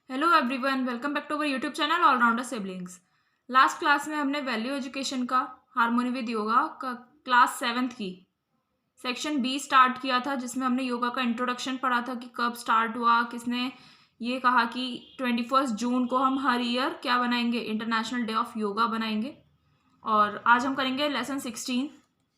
Hello everyone, welcome back to our YouTube channel allrounder siblings. Last class में हमने value education का harmony with yoga का class 7th की section B start किया था, जिसमें हमने योगा का इंट्रोडक्शन पढ़ा था कि कब स्टार्ट हुआ, किसने ये कहा कि 21 जून को हम हर ईयर क्या बनाएंगे, इंटरनेशनल डे ऑफ योगा बनाएंगे। और आज हम करेंगे लेसन 16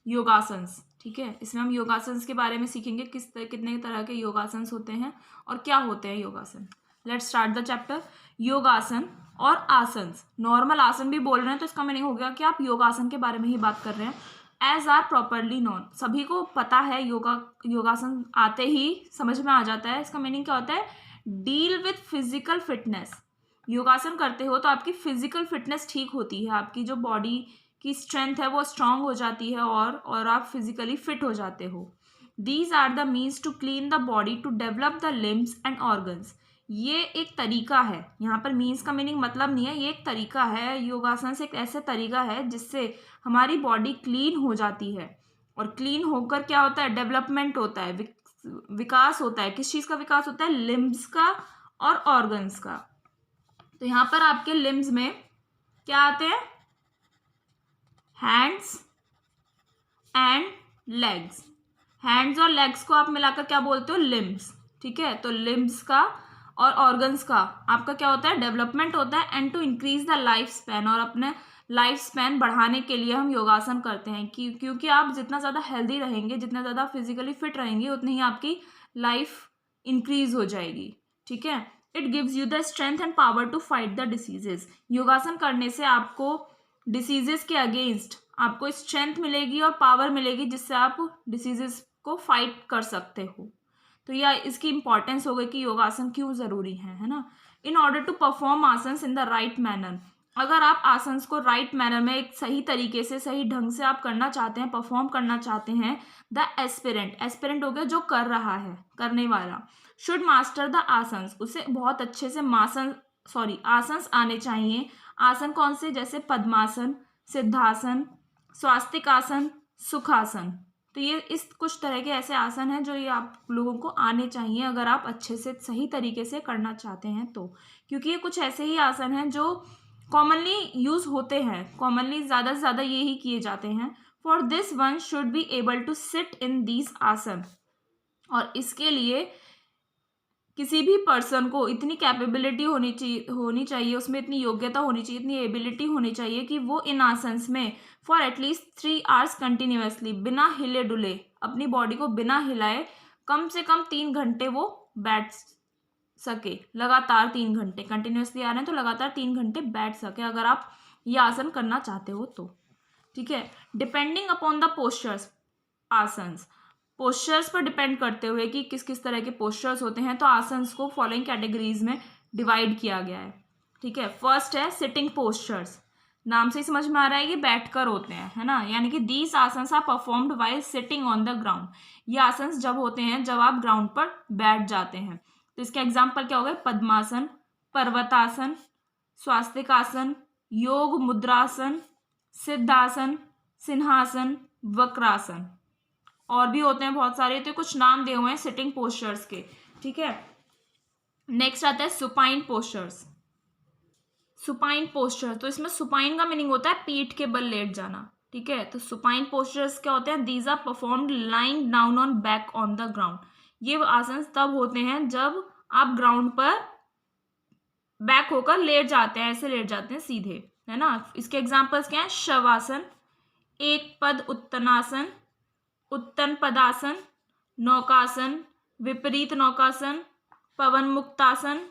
योगासन्स। ठीक है, इसमें हम योगासन्स के बारे में सीखेंगे कितने तरह के योगासन्स होते हैं और क्या होते हैं योगासन। Let's start the chapter. योगासन और आसन्स, नॉर्मल आसन भी बोल रहे हैं तो इसका मीनिंग हो गया कि आप योगासन के बारे में ही बात कर रहे हैं। एज आर प्रॉपरली नोन, सभी को पता है, योगासन आते ही समझ में आ जाता है। इसका मीनिंग क्या होता है? Deal with physical fitness. योगासन करते हो तो आपकी फिजिकल फिटनेस ठीक होती है, आपकी जो बॉडी की स्ट्रेंथ है वो स्ट्रांग हो जाती है और आप फिजिकली फिट हो जाते हो। These are the means to clean the body to develop the limbs and organs. ये एक तरीका है, यहाँ पर मीन्स का मीनिंग मतलब नहीं है, ये एक तरीका है। योगासन से एक ऐसा तरीका है जिससे हमारी बॉडी क्लीन हो जाती है। और क्लीन होकर क्या होता है? डेवलपमेंट होता है, विकास होता है। किस चीज़ का विकास होता है? लिम्स का और ऑर्गन्स का। तो यहाँ पर आपके लिम्स में क्या आते हैं? Hands and legs. हैंड्स और लेग्स को आप मिलाकर क्या बोलते हो? लिम्स। ठीक है, तो लिम्स का और ऑर्गन्स का आपका क्या होता है? डेवलपमेंट होता है। And to increase the life span, और अपने लाइफ स्पैन बढ़ाने के लिए हम योगासन करते हैं क्योंकि आप जितना ज़्यादा हेल्दी रहेंगे, जितना ज़्यादा फिजिकली फिट रहेंगे, उतनी ही आपकी लाइफ इंक्रीज हो जाएगी। ठीक है, it gives you the strength and power to fight the diseases. योगासन करने से आपको डिसीजेस के अगेंस्ट आपको स्ट्रेंथ मिलेगी और पावर मिलेगी, जिससे आप डिसीजेस को फाइट कर सकते हो। तो यह इसकी इंपॉर्टेंस हो गई कि योगासन क्यों ज़रूरी है ना। In order to perform asanas in the right manner, अगर आप आसन्स को राइट मैनर में, एक सही तरीके से, सही ढंग से आप करना चाहते हैं, परफॉर्म करना चाहते हैं, द एस्पिरेंट हो गया जो कर रहा है, करने वाला, शुड मास्टर द आसन्स, उसे बहुत अच्छे से आसन्स आने चाहिए। आसन कौन से? जैसे पद्मासन, सिद्धासन, स्वास्तिक आसन, सुखासन। तो ये इस कुछ तरह के ऐसे आसन हैं जो ये आप लोगों को आने चाहिए अगर आप अच्छे से सही तरीके से करना चाहते हैं तो। क्योंकि ये कुछ ऐसे ही आसन हैं जो कॉमनली यूज होते हैं, कॉमनली ज़्यादा से ज़्यादा ये ही किए जाते हैं। For this one should be able to sit in these asana, और इसके लिए किसी भी पर्सन को इतनी कैपेबिलिटी होनी चाहिए, उसमें इतनी योग्यता होनी चाहिए, इतनी एबिलिटी होनी चाहिए कि वो इन आसन्स में फॉर एटलीस्ट 3 आवर्स कंटिन्यूसली, बिना हिले डुले, अपनी बॉडी को बिना हिलाए कम से कम 3 घंटे वो बैठ सके। लगातार 3 घंटे कंटिन्यूसली आ रहे हैं तो लगातार 3 घंटे बैठ सके, अगर आप ये आसन करना चाहते हो तो। ठीक है, depending upon the postures, asanas postures पर डिपेंड करते हुए कि किस किस तरह के पोस्चर्स होते हैं, तो आसन्स को फॉलोइंग कैटेगरीज में डिवाइड किया गया है। ठीक है, फर्स्ट है सिटिंग पोस्चर्स। नाम से ही समझ में आ रहा है कि बैठकर होते हैं, है ना, यानी कि these asanas are performed while sitting on the ground. ये आसन्स जब होते हैं जब आप ग्राउंड पर बैठ जाते हैं। तो इसके एग्जाम्पल क्या हो गए? पद्मासन, पर्वतासन, स्वास्तिक आसन, योग मुद्रासन, सिद्धासन, सिंहासन, वक्रासन। और भी होते हैं बहुत सारे, तो कुछ नाम दिए हुए हैं सिटिंग पोस्चर्स के। ठीक है, नेक्स्ट आता है सुपाइन पोस्चर्स। सुपाइन पोस्चर, तो इसमें सुपाइन का मीनिंग होता है पीठ के बल लेट जाना। ठीक है, तो सुपाइन पोस्चर्स क्या होते हैं? These are performed lying down on back on the ground. ये आसन तब होते हैं जब आप ग्राउंड पर बैक होकर लेट जाते हैं, ऐसे लेट जाते हैं सीधे, है ना। इसके एग्जाम्पल्स क्या हैं? शवासन, एक पद उत्तनासन, उत्तन पदासन, नौकासन, विपरीत नौकासन, पवन मुक्तासन,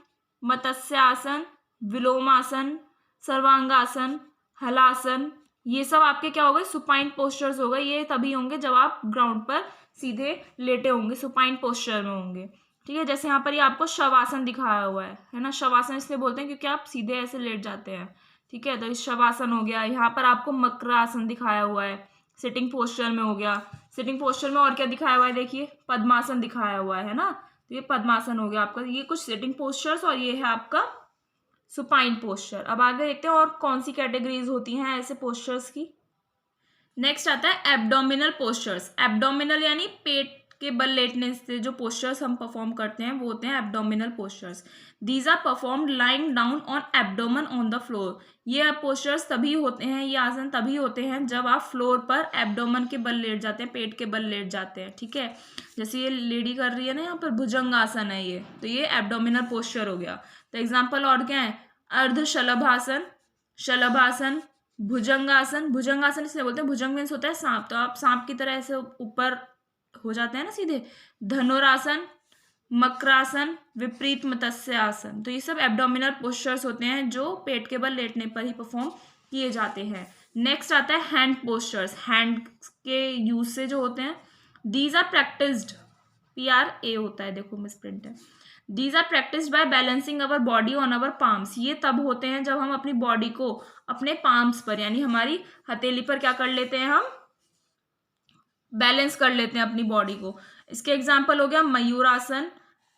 मत्स्यासन, विलोमासन, सर्वांगासन, हलासन। ये सब आपके क्या हो गए? सुपाइन पोस्चर्स हो गए। ये तभी होंगे जब आप ग्राउंड पर सीधे लेटे होंगे, सुपाइन पोस्चर में होंगे। ठीक है, जैसे यहाँ पर ये आपको शवासन दिखाया हुआ है ना। शवासन इसलिए बोलते हैं क्योंकि आप सीधे ऐसे लेट जाते हैं। ठीक है, तो इस शवासन हो गया। यहाँ पर आपको मकरासन दिखाया हुआ है, सिटिंग पोस्चर में हो गया। सिटिंग पोस्चर में और क्या दिखाया हुआ है? देखिए, पद्मासन दिखाया हुआ है ना, तो ये पद्मासन हो गया आपका। ये कुछ सिटिंग पोस्चर्स, और ये है आपका सुपाइन पोस्चर। अब आगे देखते हैं और कौन सी कैटेगरीज होती हैं ऐसे पोस्चर्स की। नेक्स्ट आता है एब्डोमिनल पोस्चर्स। एब्डोमिनल यानी पेट के बल लेटने से जो पोस्चर्स हम परफॉर्म करते हैं वो होते हैं abdominal postures. These are performed lying down on abdomen on the floor. ये पोस्चर्स तभी होते हैं, ये आसन तभी होते हैं जब आप फ्लोर पर एब्डोमेन के बल लेट जाते हैं, पेट के बल लेट जाते हैं, ठीक है। जैसे ये लेडी कर रही है ना, यहाँ पर भुजंग आसन है ये, तो ये एब्डोमिनल पोस्चर हो गया। तो एग्जाम्पल और क्या है, अर्ध शलभासन, शलभासन, भुजंगासन। भुजंगासन इसलिए बोलते हैं, भुजंग मीन्स होता है सांप, तो आप सांप की तरह ऐसे ऊपर हो जाते हैं ना सीधे। धनुरासन, मकरासन, विपरीत मत्स्य आसन। तो ये सब एब्डोमिनल पोस्चर्स होते हैं जो पेट के बल लेटने पर ही परफॉर्म किए जाते हैं। नेक्स्ट आता है हैंड पोस्चर्स। हैंड के यूज से जो होते हैं, दीज आर प्रैक्टिस्ड, PRA होता है, देखो मिसप्रिंट है। These are practised by balancing our body on our palms. ये तब होते हैं जब हम अपनी बॉडी को अपने पाम्स पर यानी हमारी हथेली पर क्या कर लेते हैं, हम बैलेंस कर लेते हैं अपनी बॉडी को। इसके एग्जाम्पल हो गया मयूरासन,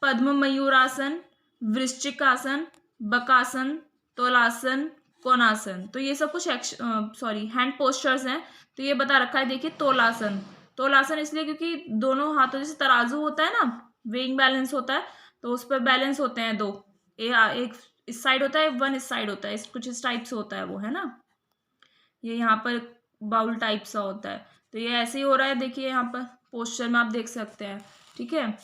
पद्म मयूरासन, वृश्चिक आसन, बकासन, तोलासन, कोणासन। तो ये सब कुछ हैंड पोस्चर्स हैं। तो ये बता रखा है, देखिए तोलासन। तोलासन इसलिए क्योंकि दोनों हाथों, जैसे तराजू होता है ना, वेइंग बैलेंस होता है, तो उस पर बैलेंस होते हैं दो, एक इस साइड होता है, वन इस साइड होता है, कुछ इस टाइप से होता है वो, है ना। ये यहाँ पर बाउल टाइप सा होता है, तो ये ऐसे ही हो रहा है, देखिए यहाँ पर पोस्चर में आप देख सकते हैं, ठीक है।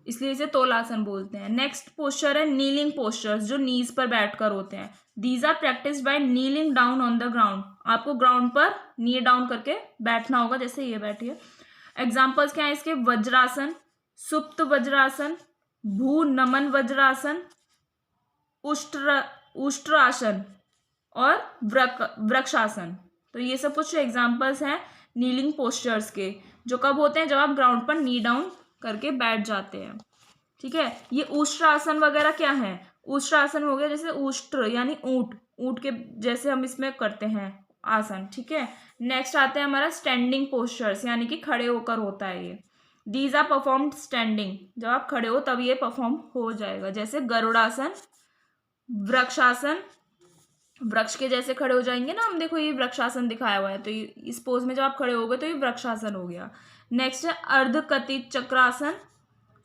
इसलिए इसे तोलासन बोलते हैं। नेक्स्ट पोस्चर है नीलिंग पोस्चर्स, जो नीज पर बैठकर होते हैं। These are practice by kneeling down on the ground. आपको ग्राउंड पर नी डाउन करके बैठना होगा, जैसे ये बैठिए। एग्जाम्पल्स क्या है इसके, वज्रासन, सुप्त वज्रासन, भू नमन वज्रासन, उष्ट्रासन और वृक्षासन। तो ये सब कुछ एग्जाम्पल्स हैं नीलिंग पोस्चर्स के, जो कब होते हैं, जब आप ग्राउंड पर नी डाउन करके बैठ जाते हैं, ठीक है। ये उष्ट्रासन वगैरह क्या है, उष्ट्रासन हो गया जैसे उष्ट्र यानी ऊंट, ऊंट के जैसे हम इसमें करते हैं आसन, ठीक है। नेक्स्ट आते हैं हमारा स्टैंडिंग पोस्चर्स, यानी कि खड़े होकर होता है ये। दीज आर परफॉर्म्ड स्टैंडिंग, जब आप खड़े हो तब ये परफॉर्म हो जाएगा, जैसे गरुड़ासन, वृक्षासन, वृक्ष के जैसे खड़े हो जाएंगे ना हम, देखो ये वृक्षासन दिखाया हुआ है, तो इस पोज में जब आप खड़े हो गए तो ये वृक्षासन हो गया। नेक्स्ट है अर्धकथित चक्रासन,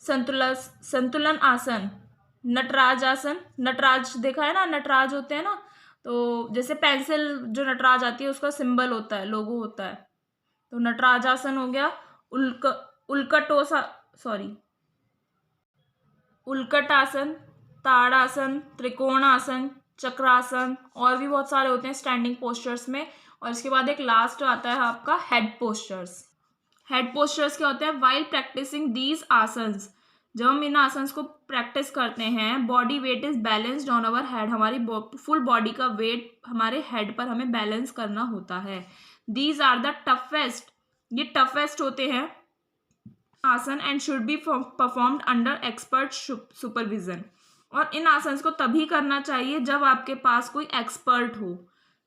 संतुलन आसन, नटराज आसन। नटराज देखा है ना, नटराज होते हैं ना, तो जैसे पेंसिल जो नटराज आती है उसका सिंबल होता है, लोगो होता है, तो नटराज आसन हो गया। उल्कट आसन, ताड़ासन, त्रिकोण आसन, चक्रासन, और भी बहुत सारे होते हैं स्टैंडिंग पोस्चर्स में। और इसके बाद एक लास्ट आता है आपका हेड पोस्चर्स। हेड पोस्चर्स क्या होते हैं, वाइल प्रैक्टिसिंग दीज आसन्स, जब हम इन आसन्स को प्रैक्टिस करते हैं, body weight is balanced on our head, हमारी फुल बॉडी का वेट हमारे हेड पर हमें बैलेंस करना होता है। दीज आर द टफेस्ट, ये टफेस्ट होते हैं आसन and should be performed under expert supervision. और इन आसन्स को तभी करना चाहिए जब आपके पास कोई एक्सपर्ट हो,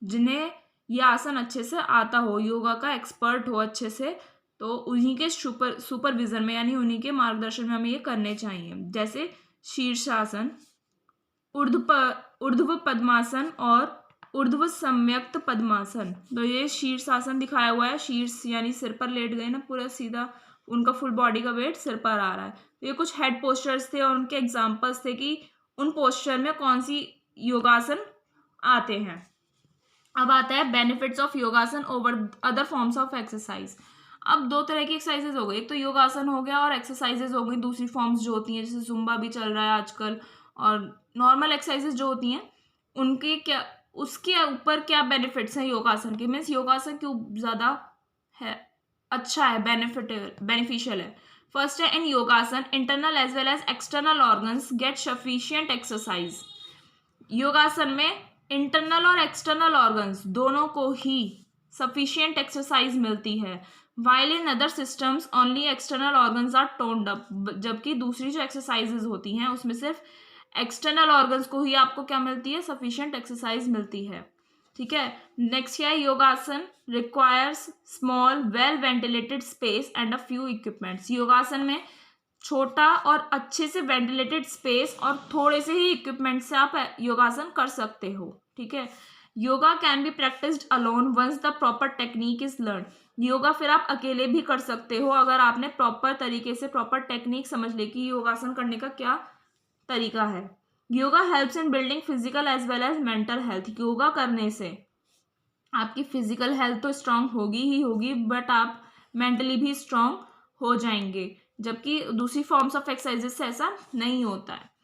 जिन्हें ये आसन अच्छे से आता हो, योगा का एक्सपर्ट हो अच्छे से, तो उन्हीं के सुपरविजन में यानी उन्हीं के मार्गदर्शन में हमें ये करने चाहिए। जैसे शीर्षासन, ऊर्ध्व पद्मासन और ऊर्ध्व सम्यक्त पद्मासन। तो ये शीर्षासन दिखाया हुआ है, शीर्ष यानी सिर पर लेट गए ना पूरा सीधा, उनका फुल बॉडी का वेट सिर पर आ रहा है। तो ये कुछ हेड पोस्चर्स थे और उनके एग्जाम्पल्स थे कि उन पोस्चर में कौन सी योगासन आते हैं। अब आता है बेनिफिट्स ऑफ योगासन over other forms of exercise. अब दो तरह की एक्सरसाइजेज हो गई, एक तो योगासन हो गया और एक्सरसाइजेज हो गई दूसरी फॉर्म्स जो होती हैं, जैसे जुम्बा भी चल रहा है आजकल, और नॉर्मल एक्सरसाइजेज जो होती हैं उनके क्या, उसके ऊपर क्या बेनिफिट्स हैं योगासन के, मीन्स योगासन क्यों ज़्यादा है, अच्छा है, बेनिफिशियल है। फर्स्ट है, in yogasana internal as well as external organs get sufficient exercise. योगासन में इंटरनल और एक्सटर्नल ऑर्गन्स दोनों को ही सफिशिएंट एक्सरसाइज मिलती है, while in other systems only external organs are toned up, जबकि दूसरी जो एक्सरसाइजेज होती हैं उसमें सिर्फ एक्सटर्नल ऑर्गन्स को ही आपको क्या मिलती है, सफिशिएंट एक्सरसाइज मिलती है, ठीक है। नेक्स्ट क्या है, योगासन requires small well ventilated space and a few equipments. योगासन में छोटा और अच्छे से वेंटिलेटेड स्पेस और थोड़े से ही इक्विपमेंट से आप योगासन कर सकते हो, ठीक है। Yoga can be practised alone once the proper technique is learn. Yoga फिर आप अकेले भी कर सकते हो अगर आपने प्रॉपर तरीके से प्रॉपर टेक्निक समझ ली कि योगासन करने का क्या तरीका है। Yoga helps in building physical as well as mental health. Yoga करने से आपकी फिजिकल हेल्थ तो स्ट्रांग होगी ही होगी, बट आप मेंटली भी स्ट्रांग हो जाएंगे, जबकि दूसरी फॉर्म्स ऑफ एक्सरसाइजेस से ऐसा नहीं होता है।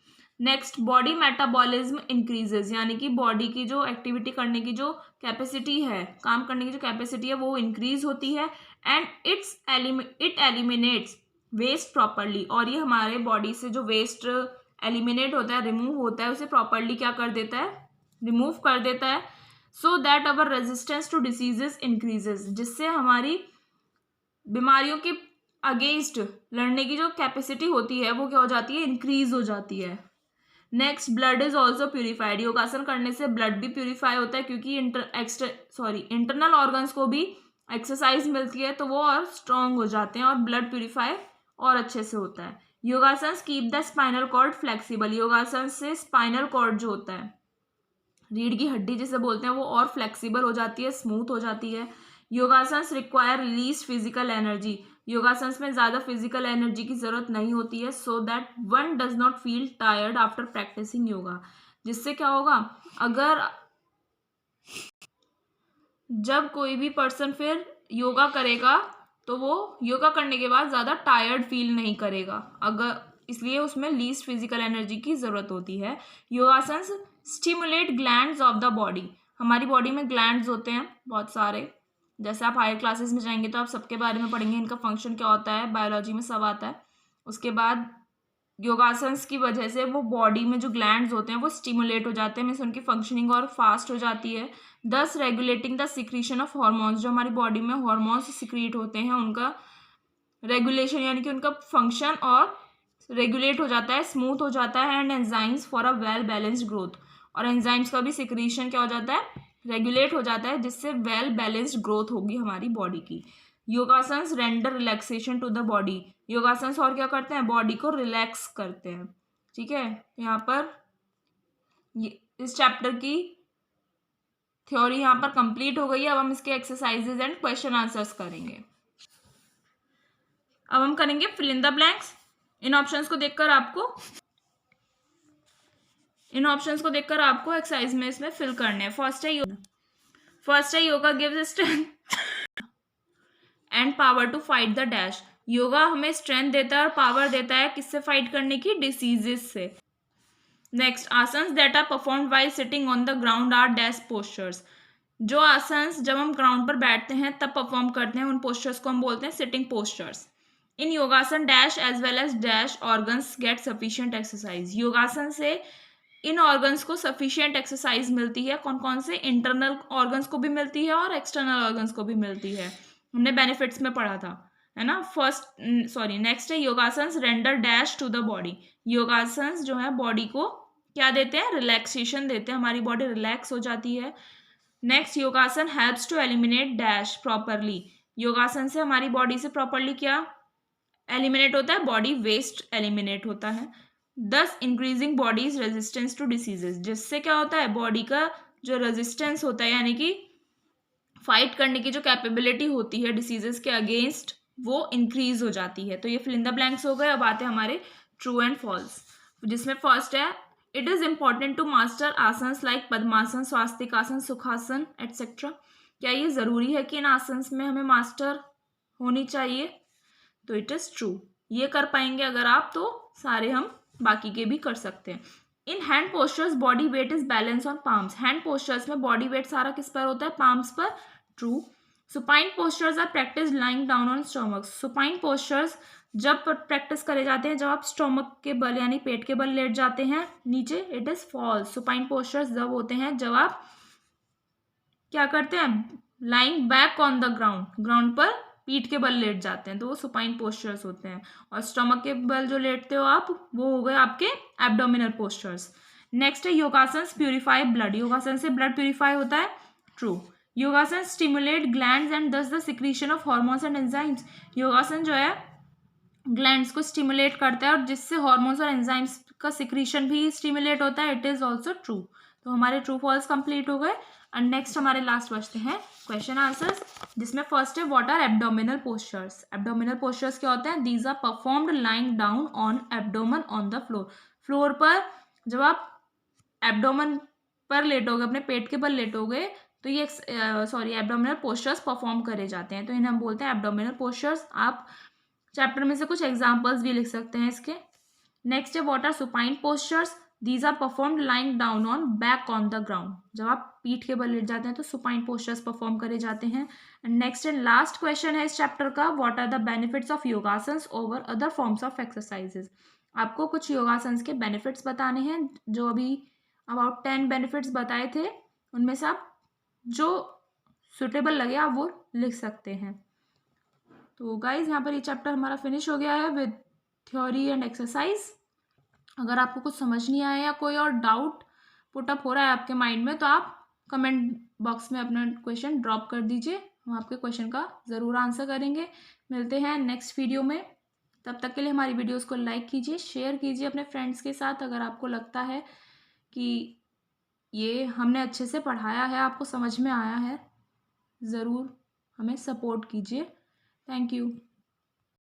नेक्स्ट, बॉडी मेटाबॉलिज्म इंक्रीजेज, यानी कि बॉडी की जो एक्टिविटी करने की जो कैपेसिटी है, काम करने की जो कैपेसिटी है वो इंक्रीज होती है। And it eliminates waste properly, और ये हमारे बॉडी से जो वेस्ट एलिमिनेट होता है, रिमूव होता है, उसे प्रॉपरली क्या कर देता है, रिमूव कर देता है। So that our resistance to diseases increases, जिससे हमारी बीमारियों के अगेंस्ट लड़ने की जो कैपेसिटी होती है वो क्या हो जाती है, इंक्रीज हो जाती है। Next, blood is also purified. योगासन करने से ब्लड भी प्यूरिफाई होता है, क्योंकि इंटरनल ऑर्गन्स को भी एक्सरसाइज मिलती है तो वो और स्ट्रांग हो जाते हैं और ब्लड प्यूरिफाई और अच्छे से होता है। Yogasana keep the spinal cord flexible. योगासन से स्पाइनल कॉर्ड जो होता है, रीढ़ की हड्डी जिसे बोलते हैं, वो और फ्लेक्सिबल हो जाती है, स्मूथ हो जाती है। Yogasanas require release physical energy. योगासन्स में ज़्यादा फिजिकल एनर्जी की ज़रूरत नहीं होती है, so that one does not feel tired after practising yoga. जिससे क्या होगा, अगर जब कोई भी पर्सन फिर योगा करेगा तो वो योगा करने के बाद ज़्यादा टायर्ड फील नहीं करेगा, अगर इसलिए उसमें लीस्ट फिजिकल एनर्जी की ज़रूरत होती है। Yogasanas stimulate glands of the body. हमारी बॉडी में ग्लैंड्स होते हैं बहुत सारे, जैसे आप हायर क्लासेस में जाएंगे तो आप सबके बारे में पढ़ेंगे, इनका फंक्शन क्या होता है, बायोलॉजी में सब आता है। उसके बाद योगासन्स की वजह से वो बॉडी में जो ग्लैंड्स होते हैं वो स्टिमुलेट हो जाते हैं, मीन्स उनकी फंक्शनिंग और फास्ट हो जाती है। दस regulating the secretion of hormones, जो हमारी बॉडी में हॉर्मोन्स सिक्रीट होते हैं उनका रेगुलेशन, यानी कि उनका फंक्शन और रेगुलेट हो जाता है, स्मूथ हो जाता है। And enzymes for a well balanced growth, और एंजाइम्स का भी सिक्रीशन क्या हो जाता है, रेगुलेट हो जाता है, जिससे वेल बैलेंस्ड ग्रोथ होगी हमारी बॉडी की। Yogasanas render relaxation to the body. Yogasanas और क्या करते हैं, बॉडी को रिलैक्स करते हैं। ठीक है, यहाँ पर इस चैप्टर की थ्योरी यहाँ पर कंप्लीट हो गई है। अब हम इसके एक्सरसाइजेज एंड क्वेश्चन आंसर्स करेंगे। अब हम करेंगे फिल इन द ब्लैंक्स। इन ऑप्शंस को देखकर आपको एक्सरसाइज में इसमें फिल करने हैं। फर्स्ट है yoga gives strength and power to fight the dash. Yoga हमें स्ट्रेंथ देता है और पावर देता है किससे फाइट करने की, डिसीजेस से। Next, asanas that are performed while sitting on the ground are dash postures. जो आसन्स जब हम ग्राउंड पर बैठते हैं तब परफॉर्म करते हैं, उन पोस्चर्स को हम बोलते हैं sitting postures. In yogasana dash as well as dash organs get sufficient exercise. योगासन से इन ऑर्गन्स को सफिशिएंट एक्सरसाइज मिलती है। कौन कौन से, इंटरनल ऑर्गन्स को भी मिलती है और एक्सटर्नल ऑर्गन्स को भी मिलती है, हमने बेनिफिट्स में पढ़ा था, है ना। नेक्स्ट है yogasanas render dash to the body. Yogasanas जो है बॉडी को क्या देते हैं, रिलैक्सेशन देते हैं, हमारी बॉडी रिलैक्स हो जाती है। Next, yogasana helps to eliminate dash properly. योगासन से हमारी बॉडी से प्रॉपरली क्या एलिमिनेट होता है, बॉडी वेस्ट एलिमिनेट होता है। Thus increasing body's resistance to diseases, जिससे क्या होता है, बॉडी का जो रेजिस्टेंस होता है, यानी कि फाइट करने की जो कैपेबिलिटी होती है डिसीजेस के अगेंस्ट, वो इंक्रीज हो जाती है। तो ये फिल इन द ब्लैंक्स हो गए। अब आते हैं हमारे ट्रू एंड फॉल्स, जिसमें फर्स्ट है it is important to master asanas like padmasana, swastikasana, sukhasana etcetera. क्या ये जरूरी है कि इन आसन्स में हमें मास्टर होनी चाहिए, तो इट इज ट्रू। ये कर पाएंगे अगर आप, तो सारे हम बाकी के भी कर सकते हैं। In hand postures body weight is balance on palms. Hand postures में बॉडी वेट सारा किस पर होता है, पाम्स पर। True. Supine postures are practice lying down on stomach. Supine postures जब प्रैक्टिस करे जाते हैं जब आप स्टोमक के बल यानी पेट के बल लेट जाते हैं नीचे, it is false. Supine postures जब होते हैं जब आप क्या करते हैं, lying back on the ground, ground पर पीठ के बल लेट जाते हैं, तो वो सुपाइन पोस्चर्स होते हैं। और स्टोमक के बल जो लेटते हो आप, वो हो गए आपके एब्डोमिनल पोस्चर्स। नेक्स्ट है योगासन प्यूरिफाई ब्लड। योगासन से ब्लड प्यूरिफाई होता है। ट्रू। योगासन स्टिमुलेट ग्लैंड्स एंड दस the secretion of hormones and enzymes. योगासन जो है ग्लैंड्स को स्टिमुलेट करता है और जिससे हार्मोन्स और एंजाइम्स का सिक्रीशन भी स्टिमुलेट होता है। It is also true. तो हमारे ट्रू फॉल्स कंप्लीट हो गए। एंड नेक्स्ट हमारे लास्ट बचते हैं क्वेश्चन आंसर्स, जिसमें फर्स्ट है what are abdominal postures. Abdominal postures क्या होते हैं? These are performed lying down on abdomen on the floor. Floor पर जब आप एब्डोमन पर लेटोगे, अपने पेट के बल लेटोगे, तो ये एब्डोमिनल पोस्चर्स परफॉर्म करे जाते हैं, तो इन्हें हम बोलते हैं एब्डोमिनल पोस्चर्स। आप चैप्टर में से कुछ एग्जाम्पल्स भी लिख सकते हैं इसके। नेक्स्ट है what are supine postures. These are performed lying down on back on the ground. जब आप पीठ के बल लेट जाते हैं तो सुपाइन पोस्चर्स परफॉर्म करे जाते हैं। And next and last question है इस चैप्टर का, what are the benefits of yogasanas over other forms of exercises. आपको कुछ योगासन्स के बेनिफिट्स बताने हैं, जो अभी अबाउट 10 बेनिफिट्स बताए थे, उनमें से आप जो सुटेबल लगे आप वो लिख सकते हैं। तो गाइज यहाँ पर ये चैप्टर हमारा फिनिश हो गया है विद थ्योरी एंड एक्सरसाइज। अगर आपको कुछ समझ नहीं आया या कोई और डाउट पुटअप हो रहा है आपके माइंड में, तो आप कमेंट बॉक्स में अपना क्वेश्चन ड्रॉप कर दीजिए, हम आपके क्वेश्चन का ज़रूर आंसर करेंगे। मिलते हैं नेक्स्ट वीडियो में, तब तक के लिए हमारी वीडियोस को लाइक कीजिए, शेयर कीजिए अपने फ्रेंड्स के साथ। अगर आपको लगता है कि ये हमने अच्छे से पढ़ाया है, आपको समझ में आया है, ज़रूर हमें सपोर्ट कीजिए। Thank you.